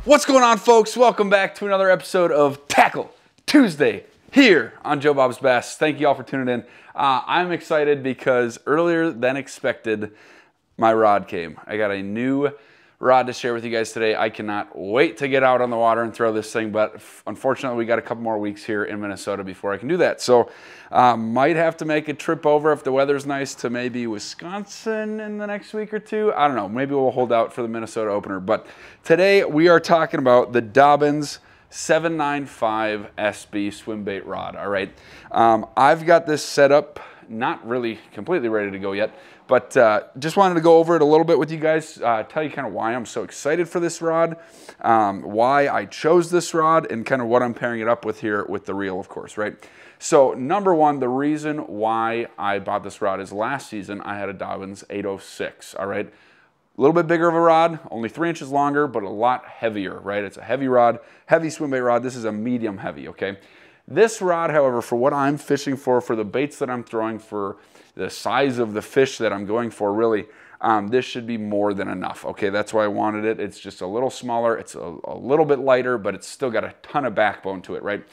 What's going on, folks? Welcome back to another episode of Tackle Tuesday here on Joe Bob's Bass. Thank you all for tuning in. I'm excited because earlier than expected, my rod came. I got a new rod to share with you guys today. I cannot wait to get out on the water and throw this thing, but unfortunately we got a couple more weeks here in Minnesota before I can do that. So might have to make a trip over if the weather's nice to maybe Wisconsin in the next week or two. I don't know, maybe we'll hold out for the Minnesota opener. But today we are talking about the Dobyns 795 SB swim bait rod. All right, I've got this set up, not really completely ready to go yet, but just wanted to go over it a little bit with you guys, tell you kind of why I'm so excited for this rod, why I chose this rod, and kind of what I'm pairing it up with here with the reel, of course, right? So number one, the reason why I bought this rod is last season I had a Dobyns 806, all right? A little bit bigger of a rod, only 3 inches longer, but a lot heavier, right? It's a heavy rod, heavy swim bait rod. This is a medium heavy, okay? This rod, however, for what I'm fishing for the baits that I'm throwing, for the size of the fish that I'm going for, really, this should be more than enough, okay? That's why I wanted it. It's just a little smaller. It's a little bit lighter, but it's still got a ton of backbone to it, right?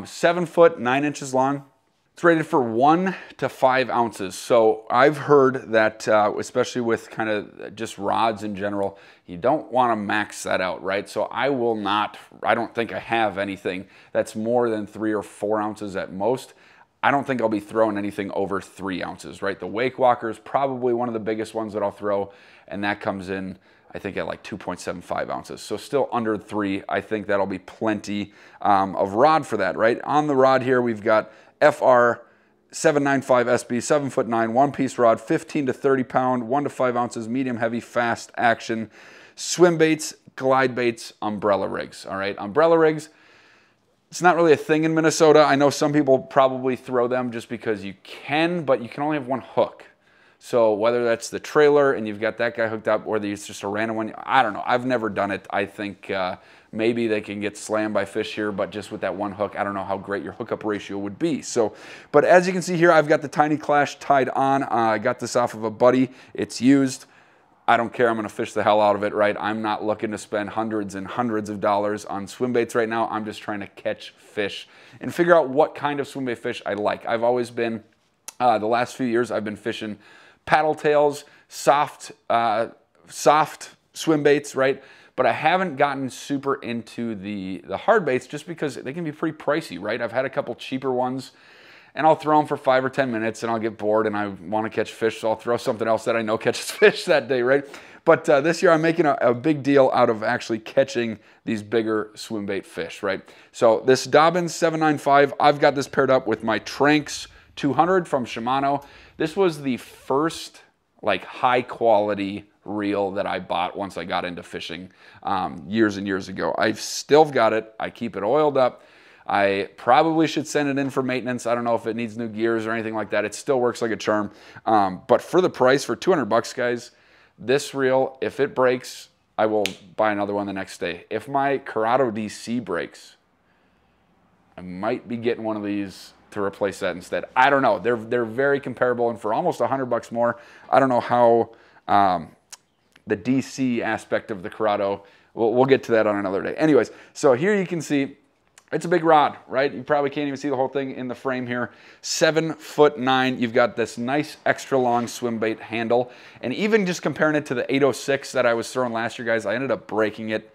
7 foot, 9 inches long. It's rated for 1 to 5 ounces. So I've heard that, especially with kind of just rods in general, you don't want to max that out, right? So I don't think I have anything that's more than 3 or 4 ounces at most. I don't think I'll be throwing anything over 3 ounces, right? The Wake Walker is probably one of the biggest ones that I'll throw, and that comes in, I think, at like 2.75 ounces. So still under 3. I think that'll be plenty of rod for that, right? On the rod here, we've got FR 795 SB, 7'9", one-piece rod, 15 to 30 pound, 1 to 5 ounces, medium heavy, fast action, swim baits, glide baits, umbrella rigs. All right, umbrella rigs, it's not really a thing in Minnesota. I know some people probably throw them just because you can, but you can only have one hook. So whether that's the trailer and you've got that guy hooked up, or it's just a random one, I don't know. I've never done it. I think maybe they can get slammed by fish here, but just with that one hook, I don't know how great your hookup ratio would be. So, but as you can see here, I've got the Tiny Clash tied on. I got this off of a buddy. It's used. I don't care. I'm going to fish the hell out of it, right? I'm not looking to spend hundreds and hundreds of dollars on swim baits right now. I'm just trying to catch fish and figure out what kind of swim bait fish I like. I've always been, the last few years, I've been fishing paddle tails, soft swim baits, right? But I haven't gotten super into the hard baits just because they can be pretty pricey, right? I've had a couple cheaper ones, and I'll throw them for 5 or 10 minutes, and I'll get bored, and I want to catch fish, so I'll throw something else that I know catches fish that day, right? But this year I'm making a big deal out of actually catching these bigger swim bait fish, right? So this Dobyns 795, I've got this paired up with my Tranks 200 from Shimano. This was the first like high quality reel that I bought once I got into fishing years and years ago. I've still got it. I keep it oiled up. I probably should send it in for maintenance. I don't know if it needs new gears or anything like that. It still works like a charm. But for the price, for 200 bucks, guys, this reel, if it breaks, I will buy another one the next day. If my Curado DC breaks, I might be getting one of these to replace that instead. I don't know. They're very comparable, and for almost 100 bucks more, I don't know how the DC aspect of the Curado, we'll get to that on another day. Anyways, so here you can see it's a big rod, right? You probably can't even see the whole thing in the frame here. 7'9". You've got this nice extra long swim bait handle, and even just comparing it to the 806 that I was throwing last year, guys, I ended up breaking it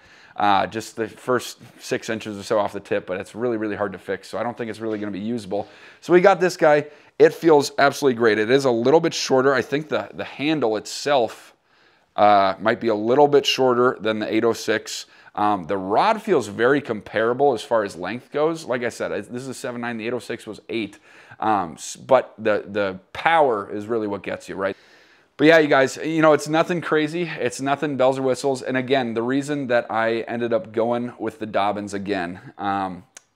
just the first 6 inches or so off the tip, but it's really, really hard to fix, so I don't think it's really going to be usable. So we got this guy. It feels absolutely great. It is a little bit shorter. I think the handle itself might be a little bit shorter than the 806. The rod feels very comparable as far as length goes. Like I said, this is a 7.9, the 806 was 8. But the power is really what gets you, right? But yeah, you guys, you know, it's nothing crazy. It's nothing bells or whistles. And again, the reason that I ended up going with the Dobyns again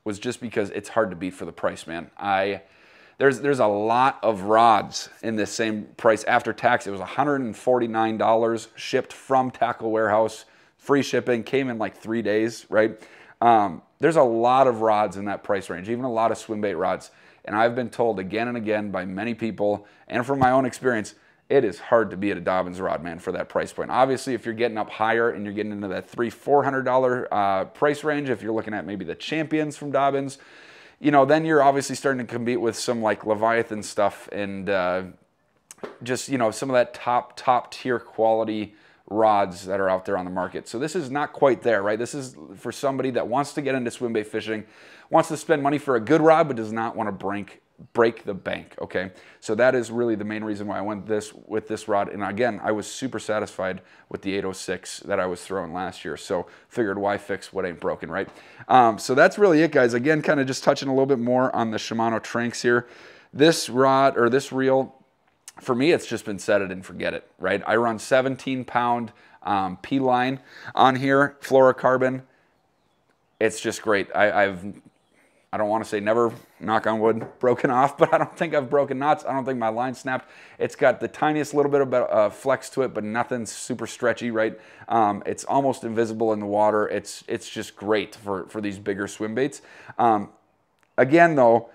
was just because it's hard to beat for the price, man. There's a lot of rods in this same price after tax. It was $149 shipped from Tackle Warehouse. Free shipping, came in like 3 days, right? There's a lot of rods in that price range, even a lot of swim bait rods. And I've been told again and again by many people, and from my own experience, it is hard to beat a Dobyns rod, man, for that price point. Obviously, if you're getting up higher and you're getting into that $300-400 price range, if you're looking at maybe the Champions from Dobyns, you know, then you're obviously starting to compete with some like Leviathan stuff and just, you know, some of that top tier quality rods that are out there on the market. So this is not quite there, right? This is for somebody that wants to get into swimbait fishing, wants to spend money for a good rod, but does not want to break the bank, okay? So that is really the main reason why I went with this rod. And again, I was super satisfied with the 806 that I was throwing last year. So figured why fix what ain't broken, right? So that's really it, guys. Again, kind of just touching a little bit more on the Shimano Tranx here. This rod, or this reel, for me, it's just been set it and forget it, right? I run 17-pound P-line on here, fluorocarbon. It's just great. I don't want to say never, knock on wood, broken off, but I don't think I've broken knots. I don't think my line snapped. It's got the tiniest little bit of flex to it, but nothing super stretchy, right? It's almost invisible in the water. It's just great for these bigger swim baits. Again, though,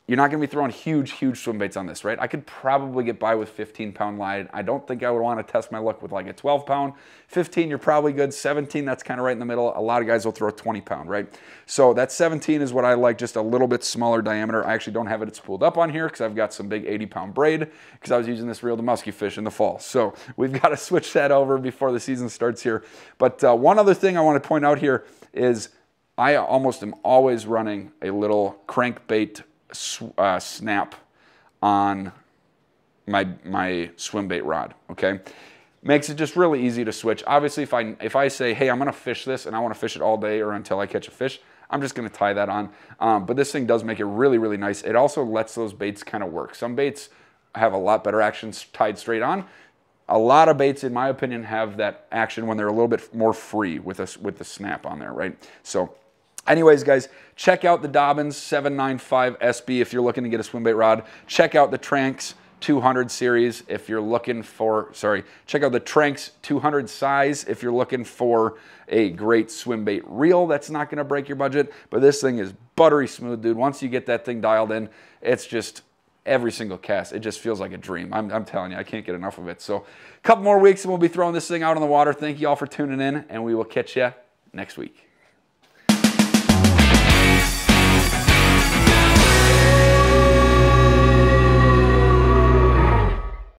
you're not going to be throwing huge swim baits on this, right? I could probably get by with 15-pound line. I don't think I would want to test my luck with like a 12-pound. 15, you're probably good. 17, that's kind of right in the middle. A lot of guys will throw a 20-pound, right? So that 17 is what I like, just a little bit smaller diameter. I actually don't have it spooled up on here because I've got some big 80-pound braid because I was using this reel to musky fish in the fall. So we've got to switch that over before the season starts here. But one other thing I want to point out here is I almost am always running a little crankbait snap on my swim bait rod, okay? Makes it just really easy to switch. Obviously, if I say, hey, I'm gonna fish this and I wanna fish it all day or until I catch a fish, I'm just gonna tie that on. But this thing does make it really nice. It also lets those baits kind of work. Some baits have a lot better action tied straight on. A lot of baits, in my opinion, have that action when they're a little bit more free with the snap on there, right? So anyways, guys, check out the Dobyns 795 SB if you're looking to get a swim bait rod. Check out the Tranx 200 series if you're looking for, check out the Tranx 200 size if you're looking for a great swim bait reel that's not going to break your budget. But this thing is buttery smooth, dude. Once you get that thing dialed in, it's just every single cast. It just feels like a dream. I'm telling you, I can't get enough of it. So a couple more weeks and we'll be throwing this thing out on the water. Thank you all for tuning in, and we will catch you next week.